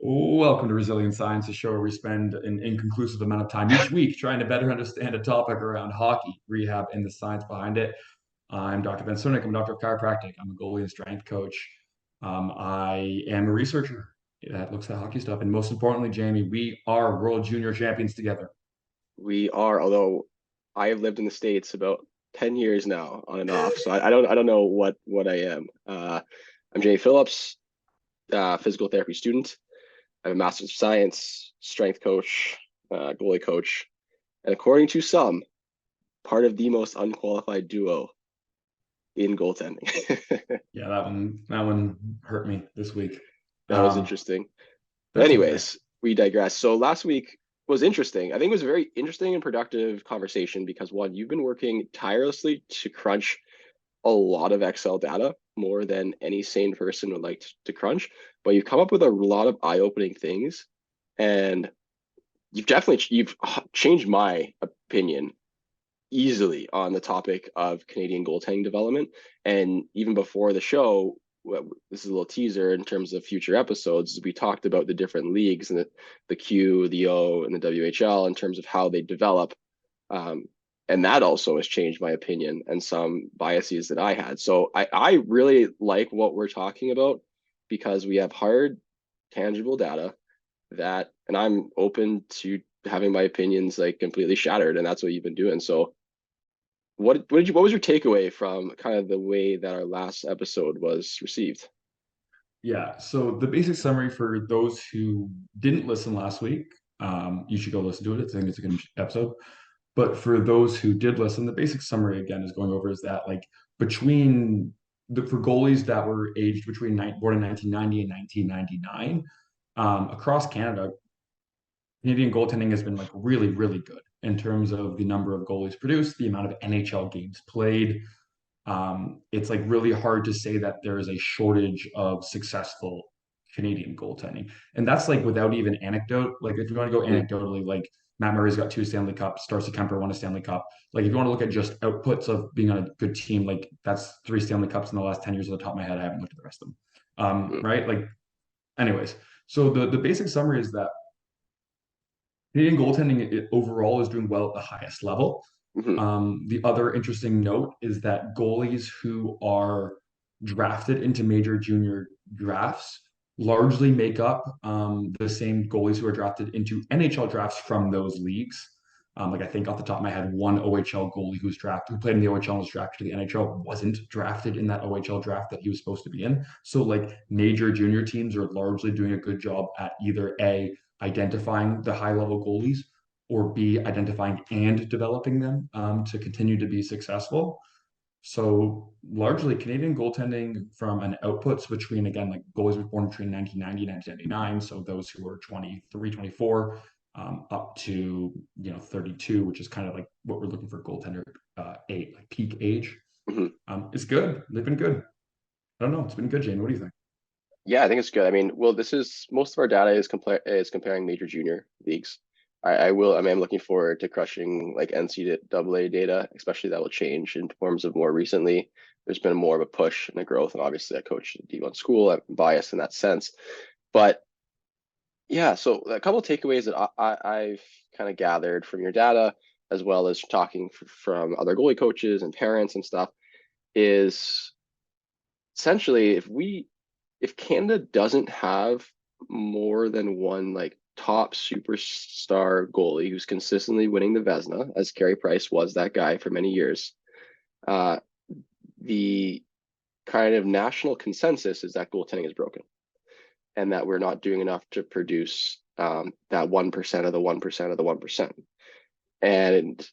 Welcome to Resilient Science, a show where we spend an inconclusive amount of time each week trying to better understand a topic around hockey, rehab, and the science behind it. I'm Dr. Ben Sunick. I'm a doctor of chiropractic. I'm a goalie and strength coach. I am a researcher that looks at hockey stuff. And most importantly, Jamie, we are world junior champions together. We are, although I have lived in the States about 10 years now on and off. So I don't know what I am. I'm Jay Phillips, physical therapy student. I'm a master's of science, strength coach, goalie coach, and according to some, part of the most unqualified duo in goaltending. Yeah, that one hurt me this week. That was Um, interesting. that's okay. Anyways, we digress. So last week was interesting. I think it was a very interesting and productive conversation because one, you've been working tirelessly to crunch a lot of Excel data, more than any sane person would like to crunch, but you've come up with a lot of eye-opening things, and you've changed my opinion easily on the topic of Canadian goaltending development. And even before the show, this is a little teaser in terms of future episodes. We talked about the different leagues and the Q, the O, and the WHL in terms of how they develop. Um, and that also has changed my opinion and some biases that I had. So I really like what we're talking about because we have hard, tangible data that, and I'm open to having my opinions like completely shattered, and that's what you've been doing. So what was your takeaway from kind of the way that our last episode was received? Yeah, so the basic summary for those who didn't listen last week, you should go listen to it. I think it's a good episode. But for those who did listen, the basic summary again is going over is that like between for goalies that were aged between born in 1990 and 1999, across Canada, Canadian goaltending has been like really, really good in terms of the number of goalies produced, the amount of NHL games played. It's like really hard to say that there is a shortage of successful Canadian goaltending. And that's like without even anecdote. Like if you want to go Mm-hmm. anecdotally, like Matt Murray's got two Stanley Cups, Darcy Kemper won a Stanley Cup. Like if you want to look at just outputs of being on a good team, like that's three Stanley Cups in the last 10 years off the top of my head. I haven't looked at the rest of them. Right? Like, anyways. So the basic summary is that Canadian goaltending overall is doing well at the highest level. Mm-hmm. The other interesting note is that goalies who are drafted into major junior drafts largely make up the same goalies who are drafted into NHL drafts from those leagues. Like I think off the top of my head, one OHL goalie who played in the OHL and was drafted to the NHL wasn't drafted in that OHL draft that he was supposed to be in. So like major junior teams are largely doing a good job at either A, identifying the high level goalies, or B, identifying and developing them to continue to be successful. So largely Canadian goaltending from an outputs between, again, like goalies were born between 1990 and 1999. So those who were 23, 24, up to, 32, which is kind of like what we're looking for goaltender eight, like peak age, Mm-hmm. is good. They've been good. I don't know. It's been good, Jane. What do you think? Yeah, I think it's good. I mean, well, this is most of our data is comparing major junior leagues. I mean, I'm looking forward to crushing like NCAA data, especially that will change in terms of more recently. There's been more of a push and a growth, and obviously I coach at D1 school. I'm biased in that sense, but yeah. So a couple of takeaways that I've kind of gathered from your data, as well as talking from other goalie coaches and parents and stuff, is essentially if Canada doesn't have more than one like top superstar goalie who's consistently winning the Vezina, as Carey Price was that guy for many years, uh, the kind of national consensus is that goaltending is broken and that we're not doing enough to produce that 1% of the 1% of the 1%. And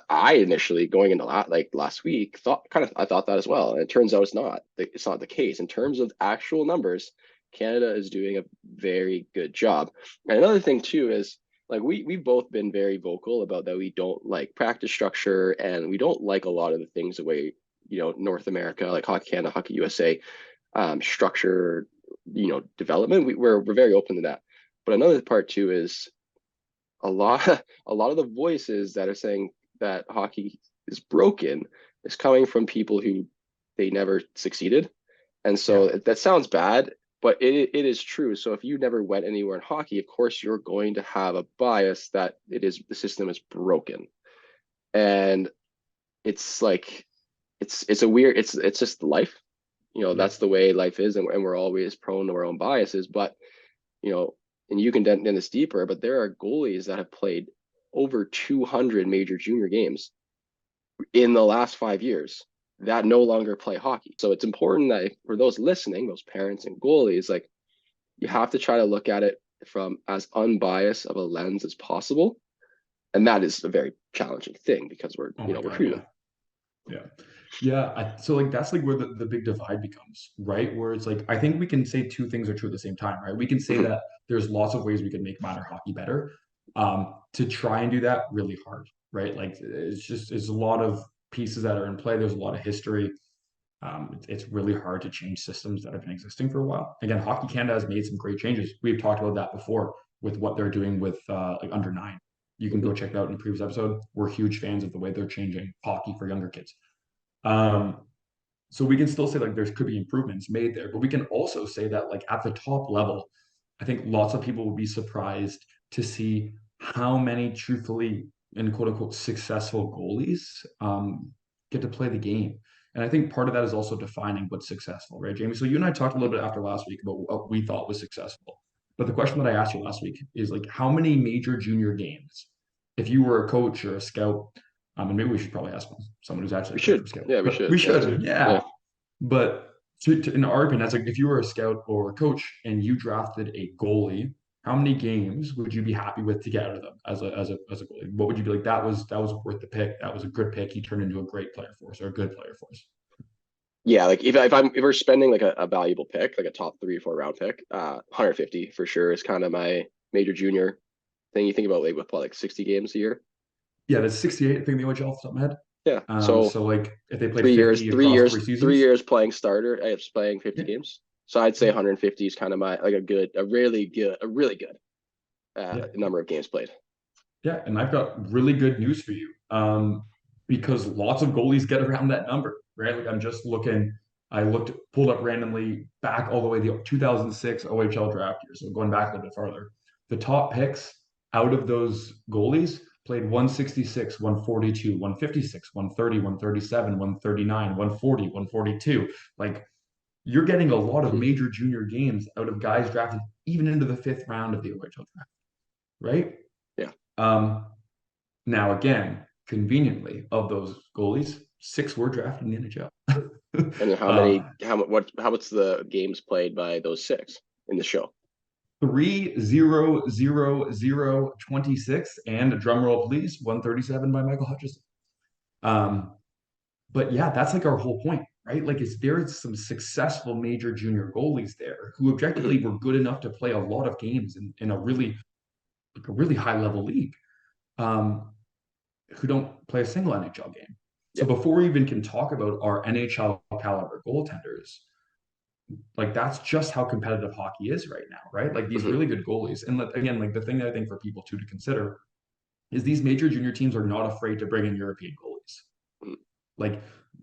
I initially going into last week I thought that as well, and it turns out it's not the case in terms of actual numbers. Canada is doing a very good job. And another thing too is like we've both been very vocal about that we don't like practice structure and we don't like a lot of the things the way North America, like Hockey Canada, Hockey USA, structure development. We're very open to that. But another part too is a lot a lot of the voices that are saying that hockey is broken is coming from people who they never succeeded. And Yeah. so that sounds bad, but it is true. So if you never went anywhere in hockey, of course you're going to have a bias that the system is broken. And it's like it's a weird it's just life. Yeah. That's the way life is, and we're always prone to our own biases. But you know, and you can dent this deeper, but there are goalies that have played over 200 major junior games in the last 5 years that no longer play hockey. So it's important that for those listening, those parents and goalies, like you have to try to look at it from as unbiased of a lens as possible. And that is a very challenging thing because Oh my we're God, yeah. human. Yeah. Yeah. So like that's like where the big divide becomes, right? Where it's like I think we can say two things are true at the same time, right? We can say Mhm. that there's lots of ways we can make minor hockey better. To try and do that really hard, right? Like it's a lot of pieces that are in play. There's a lot of history. It's really hard to change systems that have been existing for a while. Again, Hockey Canada has made some great changes. We've talked about that before with what they're doing with like under nine. You can Mhm. go check it out in a previous episode. We're huge fans of the way they're changing hockey for younger kids. Um, so we can still say like there could be improvements made there, but we can also say that like at the top level, I think lots of people would be surprised to see how many truthfully and quote unquote successful goalies get to play the game. And I think part of that is also defining what's successful, right, Jamie? So you and I talked a little bit after last week about what we thought was successful. But the question that I asked you last week is like how many major junior games, if you were a coach or a scout, and maybe we should probably ask someone who's actually We a coach or should, scout, yeah, we but we should. Yeah, should, yeah. yeah. But in our opinion, that's like if you were a scout or a coach and you drafted a goalie, how many games would you be happy with to get out of them as a goalie? What would you be like? That was worth the pick. That was a good pick. He turned into a great player for us or a good player for us. Yeah, like if we're spending like a valuable pick, like a top 3 or 4 round pick, 150 for sure is kind of my major junior thing. You think about like with what, like 60 games a year. Yeah, that's 68 thing the OHL off the top of my head. Yeah. So So like if they played 3 years, 50 across 3 seasons, 3 years playing starter, I was playing 50 yeah, games. So I'd say yeah, 150 is kind of my like a really good yeah. number of games played. Yeah, and I've got really good news for you. Because lots of goalies get around that number, right? Like I'm just looking, pulled up randomly back all the way to the 2006 OHL draft year. So going back a little bit farther, the top picks out of those goalies played 166, 142, 156, 130, 137, 139, 140, 142. Like you're getting a lot of Mhm. major junior games out of guys drafted even into the fifth round of the OHL draft, right? Yeah. Um, Now, again, conveniently, of those goalies, six were drafted in the NHL. And then um, how what's the games played by those six in the show? 3-0-0-0-26, and drum roll please, 137 by Michael Hutchison. Um, but yeah, that's like our whole point, right? Like, there is some successful major junior goalies there who Mhm. objectively were good enough to play a lot of games in a really high level league. Um, who don't play a single NHL game. So Yeah. before we even can talk about our NHL caliber goaltenders, like that's just how competitive hockey is right now, right? Like these Mhm. really good goalies. And again, like the thing that I think for people too to consider is these major junior teams are not afraid to bring in European goalies. Mhm. Like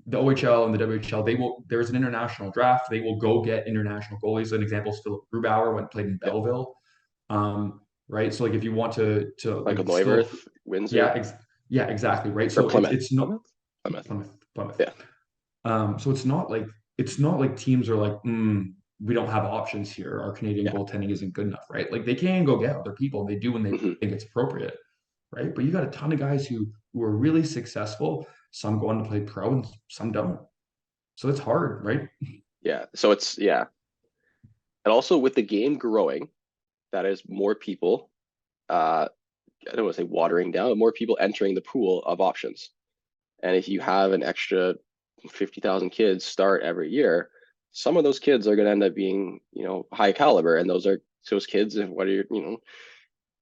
the OHL and the WHL, there's an international draft. They will go get international goalies. An example is Philip Grubauer when played in Yeah. Belleville. Right. So like if you want to Michael like still, Neuwirth, yeah, Windsor, yeah, exactly. Right. or So it's Plymouth. it's not Plymouth? Plymouth. Plymouth. Yeah. So it's not like teams are like, we don't have options here. Our Canadian Yeah. goaltending isn't good enough, right? Like they can go get other people. They do when they Mhm. think it's appropriate, right? But you got a ton of guys who are really successful. Some go on to play pro and some don't. So it's hard, right? Yeah. So it's yeah. And also with the game growing, that is more people I don't want to say watering down, but more people entering the pool of options. And if you have an extra 50,000 kids start every year, some of those kids are going to end up being, high caliber. And those kids, if what are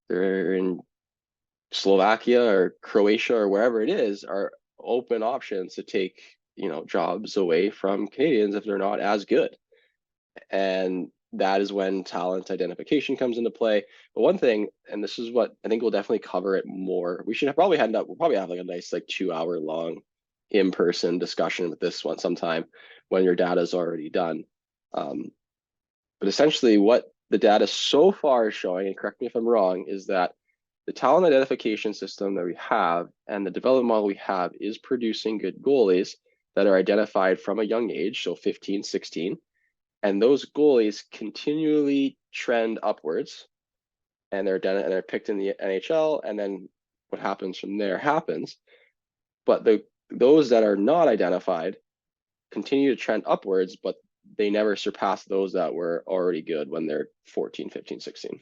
they're in Slovakia or Croatia or wherever it is, are open options to take, jobs away from Canadians if they're not as good. And that is when talent identification comes into play. But one thing, and this is what I think we'll definitely cover it more. We'll probably have like a nice like 2 hour long in-person discussion with this one sometime when your data is already done. Um, But essentially, what the data so far is showing, and correct me if I'm wrong, is that the talent identification system that we have and the development model we have is producing good goalies that are identified from a young age, so 15, 16. And those goalies continually trend upwards and they're picked in the NHL, and then what happens from there happens. But those that are not identified continue to trend upwards, but they never surpass those that were already good when they're 14, 15, 16.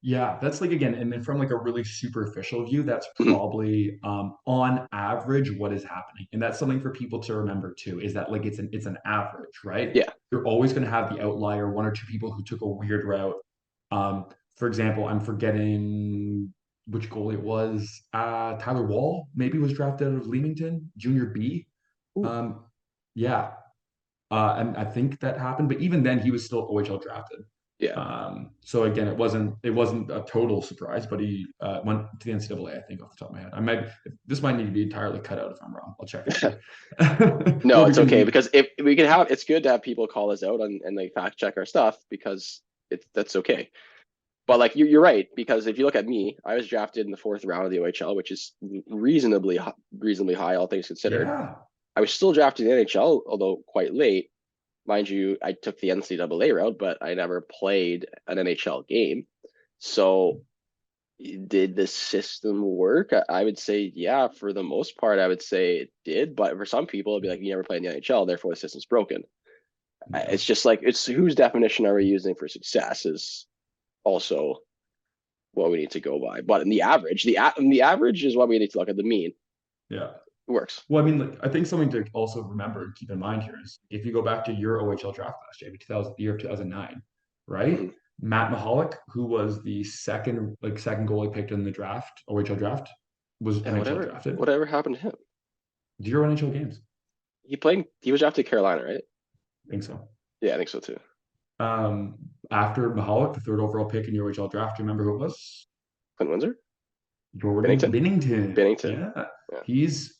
Yeah, that's like again, and then from like a really superficial view, that's probably on average what is happening. And that's something for people to remember too, is that like it's an average, right? Yeah. You're always going to have the outlier, one or two people who took a weird route. For example, I'm forgetting which goalie it was. Tyler Wall maybe was drafted out of Leamington, Junior B. Ooh. Um, yeah, and I think that happened, but even then, he was still OHL drafted. Yeah. So again, it wasn't a total surprise, but he went to the NCAA. I think off the top of my head, I might this might need to be entirely cut out if I'm wrong. I'll check after. No, Well, we it's okay can. because if we can have, it's good to have people call us out and like fact check our stuff because that's okay. But like you're right because if you look at me, I was drafted in the fourth round of the OHL, which is reasonably high, all things considered. Yeah, I was still drafted in the NHL, although quite late. Mind you, I took the NCAA route, but I never played an NHL game. So did the system work? I would say, yeah, for the most part, I would say it did. But for some people, it'd be like, you never played in the NHL, therefore the system's broken. yeah, It's just like, it's whose definition are we using for success is also what we need to go by. But in the average is what we need to look at. The mean yeah. it works. Well, I mean, like, I think something to also remember and keep in mind here is if you go back to your OHL draft last year, 2000, the year of 2009, right? Mm-hmm. Matt Mahalik, who was the second goalie picked in the draft, OHL draft, was Yeah, NHL drafted. whatever happened to him? 0 NHL games. He was drafted to Carolina, right? I think so. Yeah, I think so too. After Mahalik, the third overall pick in your OHL draft, do you remember who it was? Clint Windsor? Jordan Bennington? Binnington. Bennington. Yeah. Yeah. He's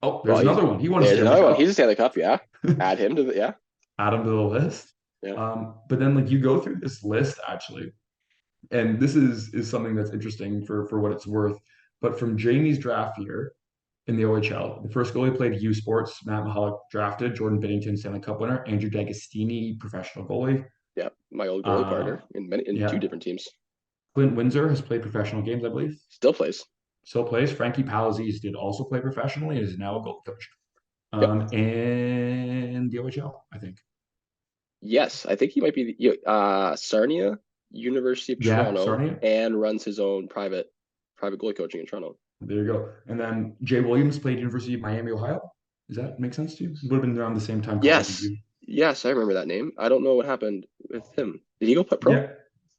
oh, Well, there's another one. He won a there's Stanley another one. He's Cup. a Stanley Cup, yeah. Add him to the yeah. Add him to the list. Yeah. But then like you go through this list actually, and this is something that's interesting for what it's worth. But from Jamie's draft year in the OHL, the first goalie played U Sports, Matt Mahalik drafted, Jordan Binnington, Stanley Cup winner, Andrew D'Agostini, professional goalie. Yeah. My old goalie Uh, partner in two yeah, different teams. Clint Windsor has played professional games, I believe. Still plays. Still plays. Frankie Palazzese did also play professionally and is now a goalie coach. Yep. And the OHL, I think. Yes, I think he might be Sarnia, University of Yeah, Toronto, Sarnia. and runs his own private goalie coaching in Toronto. There you go. And then Jay Williams played University of Miami, Ohio. Does that make sense to you? Would have been around the same time college as Yes. you. Yes, I remember that name. I don't know what happened with him. Did he go pro? Yeah.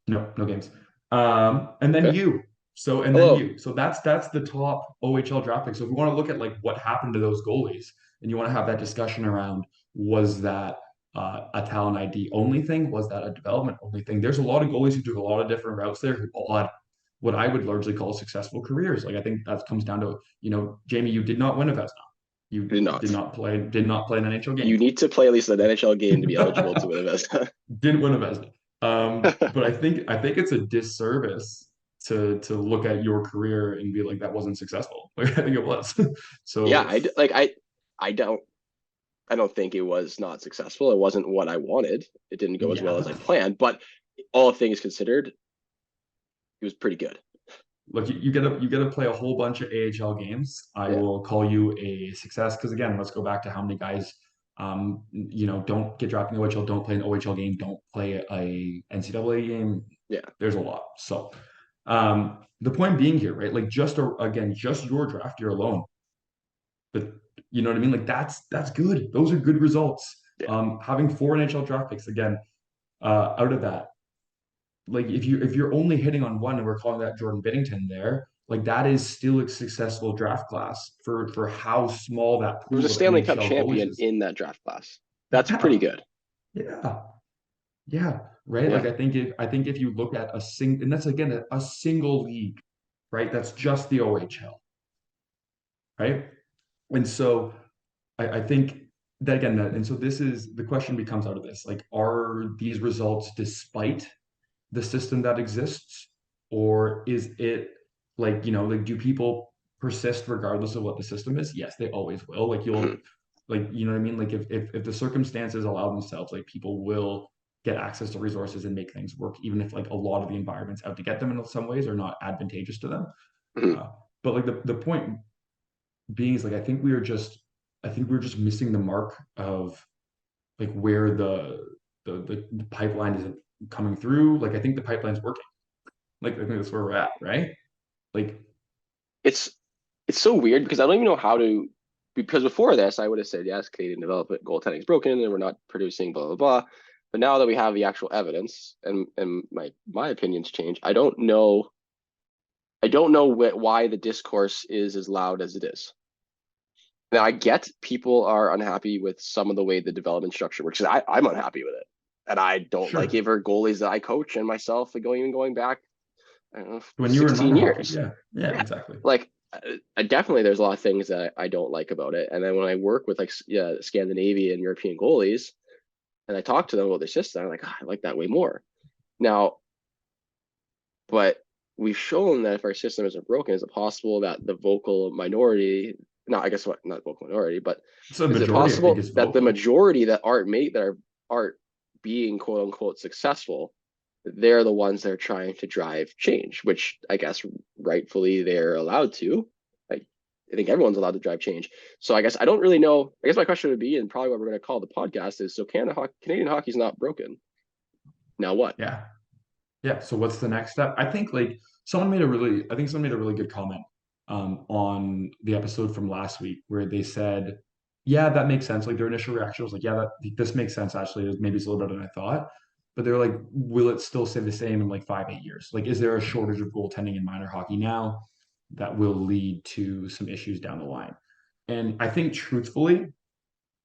No, no games. And then Okay. you. So and then Hello. you. So that's the top OHL draft pick. So if you want to look at like what happened to those goalies, and you want to have that discussion around was that a talent ID only thing? Was that a development only thing? There's a lot of goalies who took a lot of different routes there who all had what I would largely call successful careers. Like I think that comes down to, Jamie, you did not win a Vezina. You Did did not. not play an NHL You game. need to play at least an NHL game to be eligible to win a Vezina. Didn't win a Vezina. But I think it's a disservice to look at your career and be like that wasn't successful. Like I think it was. Yeah, So I don't think it was not successful. It wasn't what I wanted. It didn't go as yeah, well as but I planned, but all things considered, it was pretty good. look, you get to play a whole bunch of AHL games. I Yeah. will call you a success because again, let's go back to how many guys don't get drafted in the OHL, don't play an OHL game, don't play a NCAA game. Yeah. There's a lot. So the point being here, right? Like just your draft year alone, but you know what I mean? Like that's good. Those are good results. Yeah. Having four NHL draft picks again, out of that, like if you're only hitting on one and we're calling that Jordan Binnington there, like that is still a successful draft class for how small that There was a pool of Stanley Cup NHL goalies champion is. in that draft class. That's pretty Yeah, good. yeah, yeah, right. Like Yeah. I think if you look at and that's again a single league, right? That's just the OHL, right? And so I think that again, and so this is the question becomes out of this, like, are these results despite the system that exists, or is it like, like, do people persist regardless of what the system is? Yes, they always will. Like, Mhm, like, you know what I mean? Like, if the circumstances allow themselves, like, people will get access to resources and make things work, even if like a lot of the environments out to get them in some ways are not advantageous to them. mhm. Uh, but like the point being is like I think we're just missing the mark of like where the pipeline is coming through. Like I think the pipeline's working. Like I think that's where we're at, right? Like It's it's so weird because I don't even know how to, because before this I would have said yes, Canadian development goaltending is broken and we're not producing blah blah blah. But now that we have the actual evidence and my opinions change, I don't know why the discourse is as loud as it is. Now I get people are unhappy with some of the way the development structure works. I'm unhappy with it, and I don't like sure, it for goalies that I coach and myself, like going back, I don't know, when you were in 16 minor hockey, years. yeah, yeah, Yeah, exactly. like definitely there's a lot of things that I don't like about it. And then when I work with like yeah, Scandinavian European goalies and I talk to them about their system, I'm like, "Ah, I like that way more." Now, but we've shown that if our system isn't broken, is it possible that the vocal minority, not I guess what not vocal minority, but So the is it majority, I think, possible is that the vocal. majority that aren't being quote unquote successful, they're the ones that are trying to drive change, which I guess rightfully they're allowed to. I think everyone's allowed to drive change. So I guess I don't really know. I guess my question would be, and probably what we're going to call the podcast is: so Canadian hockey's not broken. Now what? Yeah, yeah. So what's the next step? I think someone made a really good comment on the episode from last week where they said, yeah, that makes sense. Like their initial reaction was like, yeah, that this makes sense. Actually, maybe it's a little better than I thought. But they're like, will it still stay the same in like 5, 8 years? Like, is there a shortage of goaltending in minor hockey now that will lead to some issues down the line? And I think truthfully,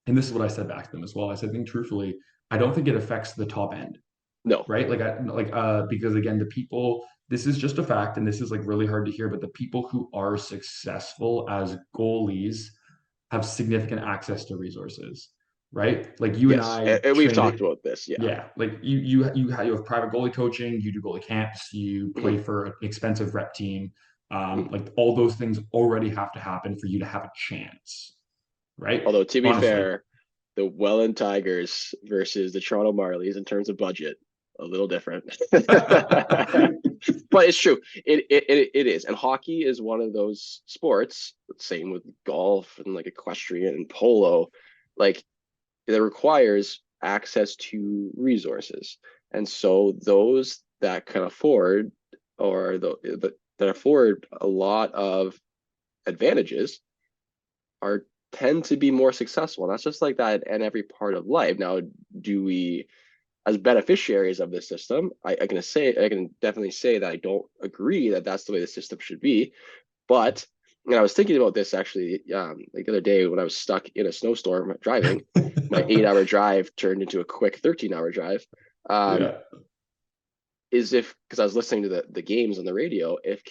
and this is what I said back to them as well. I said, I think truthfully, I don't think it affects the top end, No. right? Because again, the people, this is just a fact, and this is like really hard to hear, but the people who are successful as goalies have significant access to resources, right? Like you and Yes, I and we've trained talked it. about this. Yeah. Yeah, like you have private goalie coaching, you do goalie camps, you Mhm, play for an expensive rep team. mhm. Like all those things already have to happen for you to have a chance, right? Although to be Honestly. fair, the Welland Tigers versus the Toronto Marlies in terms of budget, a little different. But it's true. It is. And hockey is one of those sports, same with golf and like equestrian and polo, like that requires access to resources. And so those that can afford or that afford a lot of advantages are tend to be more successful. And that's just like that in every part of life. Now, do we, as beneficiaries of this system, I can definitely say that I don't agree that that's the way the system should be. But and I was thinking about this actually, like the other day when I was stuck in a snowstorm driving, my 8 hour drive turned into a quick 13-hour drive. Um, Yeah. is if because I was listening to the games on the radio, if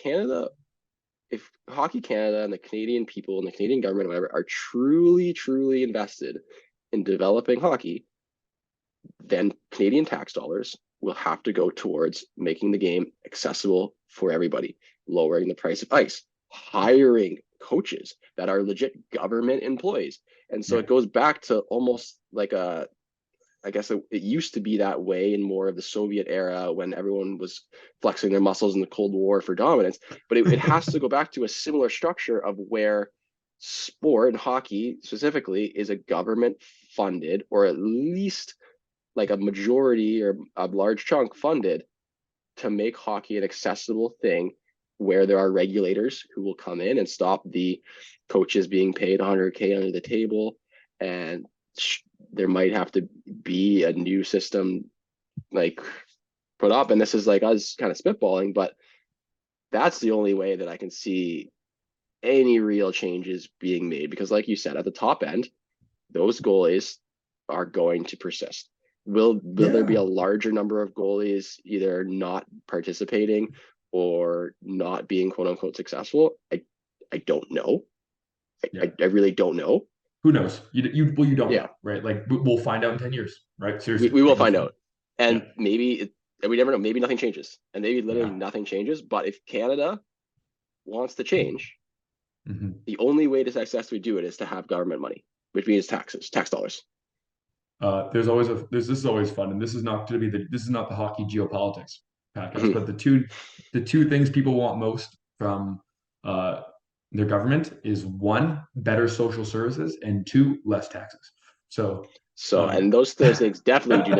Hockey Canada and the Canadian people and the Canadian government, whatever, are truly invested in developing hockey, then Canadian tax dollars will have to go towards making the game accessible for everybody, lowering the price of ice, hiring coaches that are legit government employees. And so Yeah. it goes back to almost like I guess it used to be that way in more of the Soviet era when everyone was flexing their muscles in the Cold War for dominance. But it has to go back to a similar structure of where sport and hockey specifically is a government funded or at least like a majority or a large chunk funded to make hockey an accessible thing where there are regulators who will come in and stop the coaches being paid 100K under the table and there might have to be a new system like put up, and this is like us kind of spitballing, but that's the only way that I can see any real changes being made because like you said at the top end those goalies are going to persist. Will there be Yeah. a larger number of goalies either not participating or not being quote unquote successful? I don't know. Yeah. I really don't know. Who knows? You don't Yeah, know, right? Like we'll find out in 10 years, right? we, Seriously, we will like we'll find find. out. Yeah, And and we never know, maybe nothing changes. And maybe literally yeah. nothing changes. But if Canada wants to change, Hmm. the only way to successfully do it is to have government money, which means tax dollars. This is always fun, and this is not the hockey geopolitics podcast, Mhm. but the two things people want most from uh their government is one, better social services, and two, less taxes. So, So, um, and those things definitely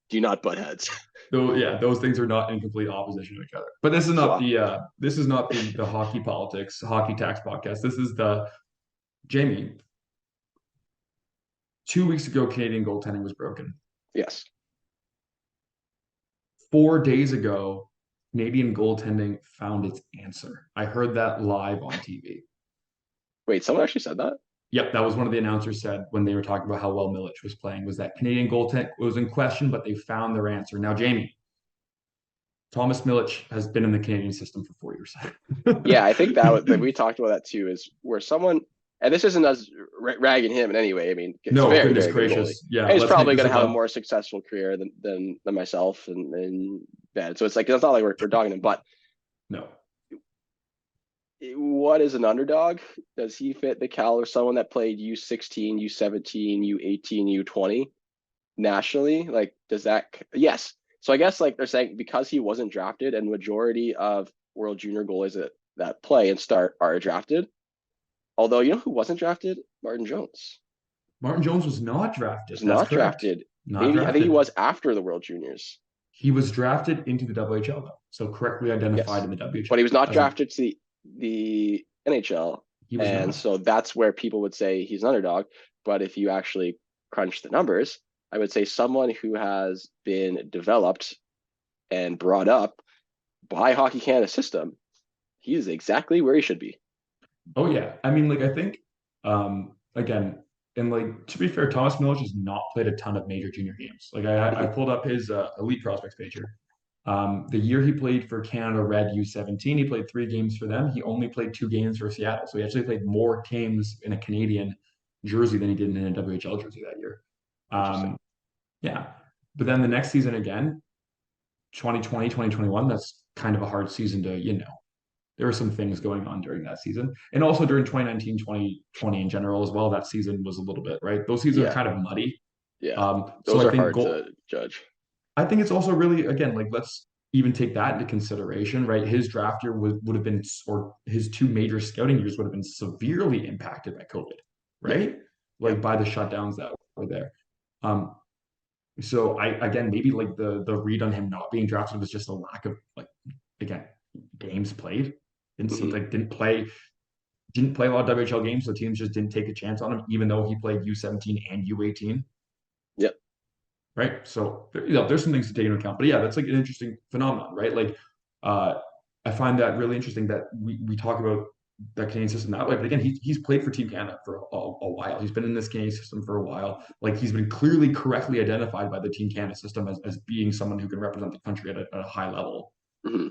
do not butt heads. though, yeah, those things are not in complete opposition to each other. But So this is not the hockey politics, hockey tax podcast. This is the Jamie. 2 weeks ago, Canadian goaltending was broken. yes. 4 days ago, Canadian goaltending found its answer. I heard that live on TV. Wait, someone actually said that? Yep, that was one of the announcers said when they were talking about how well Milic was playing, was that Canadian goaltending was in question, but they found their answer. Now, Jamie, Thomas Milic has been in the Canadian system for 4 years. Yeah, I think that we talked about that too. Is where someone, and this isn't us ragging him in any way. I mean, it's a No, very goodness very good goalie, gracious. Yeah, and he's let's make probably this going to have a about more successful career than myself and Ben. So it's like it's not like we're dogging him, but no. what is an underdog? Does he fit the caliber of someone that played U16, U17, U18, U20 nationally? Like, does that? Yes. So I guess like they're saying because he wasn't drafted, and majority of World Junior goalies that play and start are drafted. Although you know who wasn't drafted? Martin Jones Martin Jones was not drafted. was That's not correct. drafted. Not Maybe I think he drafted. was after the World Juniors. He was drafted into the WHL though, so correctly identified Yes, in the but he WHL was not as a drafted to the NHL, he was and not. so that's where people would say he's an underdog. But if you actually crunch the numbers, I would say someone who has been developed and brought up by Hockey Canada system, he's exactly where he should be. Oh yeah, I mean, like I think, again, and like to be fair, Thomas Milic has not played a ton of major junior games. Like I Mhm. pulled up his elite prospects page here. The year he played for Canada Red U17, he played 3 games for them. He only played 2 games for Seattle, so he actually played more games in a Canadian jersey than he did in a WHL jersey that year. Interesting. Um, yeah, but then the next season again, 2020, 2021, that's kind of a hard season to, there were some things going on during that season. And also during 2019, 2020 in general as well, that season was a little bit, right? Those seasons are Yeah, kind of muddy. yeah, So those are hard goal, to judge. I think it's also really, again, like let's even take that into consideration, right? His draft year would have been, or his 2 major scouting years would have been severely impacted by COVID, Yep, right? Like yep. by the shutdowns that were there. Um, so again, maybe like the read on him not being drafted was just a lack of like, again, games played. Didn't seem Hmm. like didn't play a lot of WHL games, so teams just didn't take a chance on him, even though he played U17 and U18, Yep. right? So there's some things to take into account. But yeah, that's like an interesting phenomenon, right? Like uh, I find that really interesting that we talk about the Canadian system that way. But again, he's played for Team Canada for a while. He's been in this Canadian system for a while. Like he's been clearly correctly identified by the Team Canada system as being someone who can represent the country at a high level, Hmm.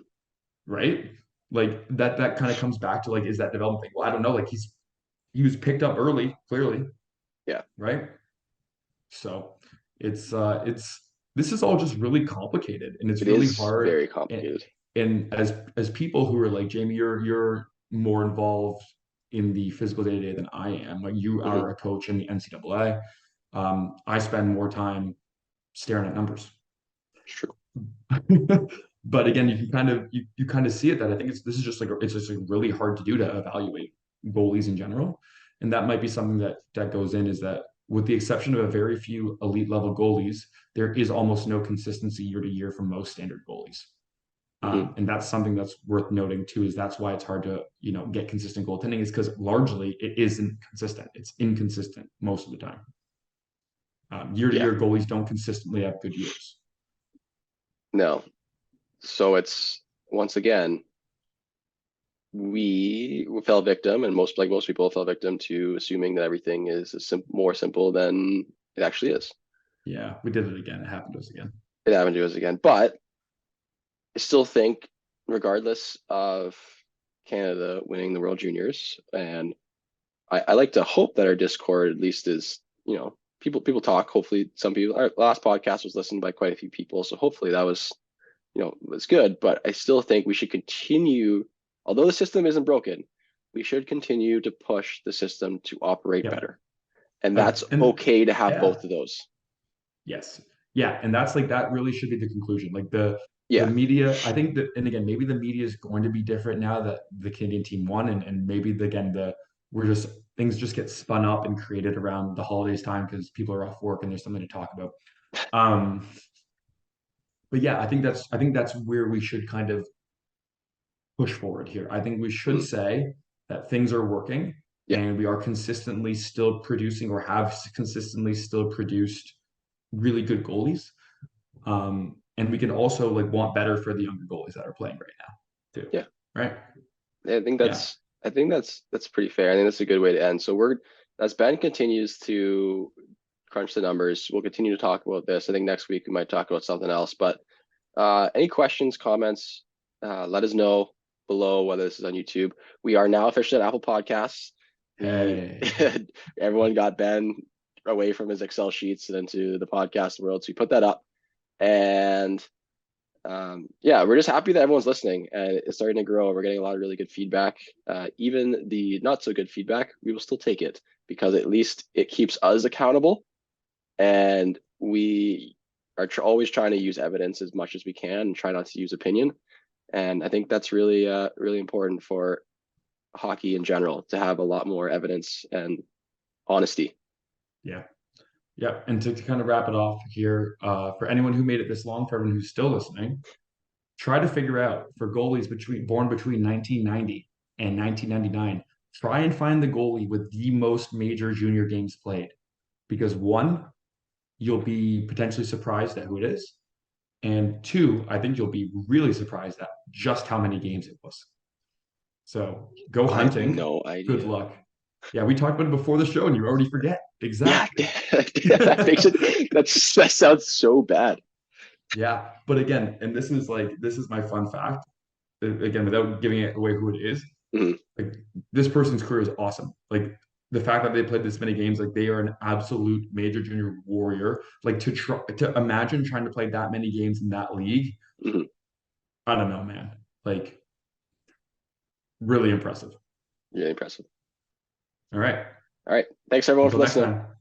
right? Like that kind of comes back to like, is that development thing? Well, I don't know. Like he was picked up early, clearly, Yeah, right? So it's this is all just really complicated and it's it really is hard. very And, complicated. and as people who are like Jamie, you're more involved in the physical day to day than I am. Like you Hmm. are a coach in the NCAA. I spend more time staring at numbers. It's true. But again, you can kind of you kind of see it that I think this is just like it's just like really hard to do to evaluate goalies in general, and that might be something that goes in is that with the exception of a very few elite level goalies, there is almost no consistency year to year from most standard goalies, Hmm. and that's something that's worth noting too. Is that's why it's hard to get consistent goaltending is because largely it isn't consistent. It's inconsistent most of the time. Year to Yeah, year goalies don't consistently have good years. no. So it's once again, we fell victim, and most people fell victim to assuming that everything is more simple than it actually is. Yeah, we did it again. It happened to us again. It happened to us again, but I still think, regardless of Canada winning the World Juniors and I like to hope that our Discord at least is, people talk. Hopefully some people, our last podcast was listened by quite a few people. So hopefully that was, was good. But I still think we should continue, although the system isn't broken, we should continue to push the system to operate Yeah. better. And that's And okay to have yeah. both of those. Yes. Yeah, and that's like that really should be the conclusion. Like the Yeah. media, I think that, and again, maybe the media is going to be different now that the Canadian team won, and maybe again we're just things just get spun up and created around the holidays time because people are off work and there's something to talk about. Um, but yeah, I think that's where we should kind of push forward here. I think we should Mhm. say that things are working Yeah. and we are consistently still producing or have consistently still produced really good goalies. And we can also like want better for the younger goalies that are playing right now too. Yeah. Right? I think Yeah. that's I think that's pretty fair. I think that's a good way to end. So we're as Ben continues to crunch the numbers, we'll continue to talk about this. I think next week we might talk about something else. But any questions, comments, let us know below whether this is on YouTube. We are now officially on Apple Podcasts. We Hey. everyone got Ben away from his Excel sheets and into the podcast world. So we put that up. And yeah, we're just happy that everyone's listening and it's starting to grow. We're getting a lot of really good feedback. Even the not so good feedback, we will still take it because at least it keeps us accountable, and we are always trying to use evidence as much as we can and try not to use opinion. And I think that's really, really important for hockey in general to have a lot more evidence and honesty. Yeah. Yeah. And to kind of wrap it off here, for anyone who made it this long, for everyone who's still listening, try to figure out for goalies born between 1990 and 1999, try and find the goalie with the most major junior games played. Because one, you'll be potentially surprised at who it is. And two, I think you'll be really surprised at just how many games it was. So go I have hunting. no Good idea. luck. Yeah, we talked about it before the show and you already forget. Yeah, Exactly. that makes it, that sounds so bad. Yeah. But again, and this is my fun fact. Again, without giving it away who it is, Mhm. like this person's career is awesome. Like the fact that they played this many games, like they are an absolute major junior warrior. Like to imagine trying to play that many games in that league, Mhm. I don't know, man. Like really impressive. Really impressive. All right. All right. Thanks everyone for Until next listening. time.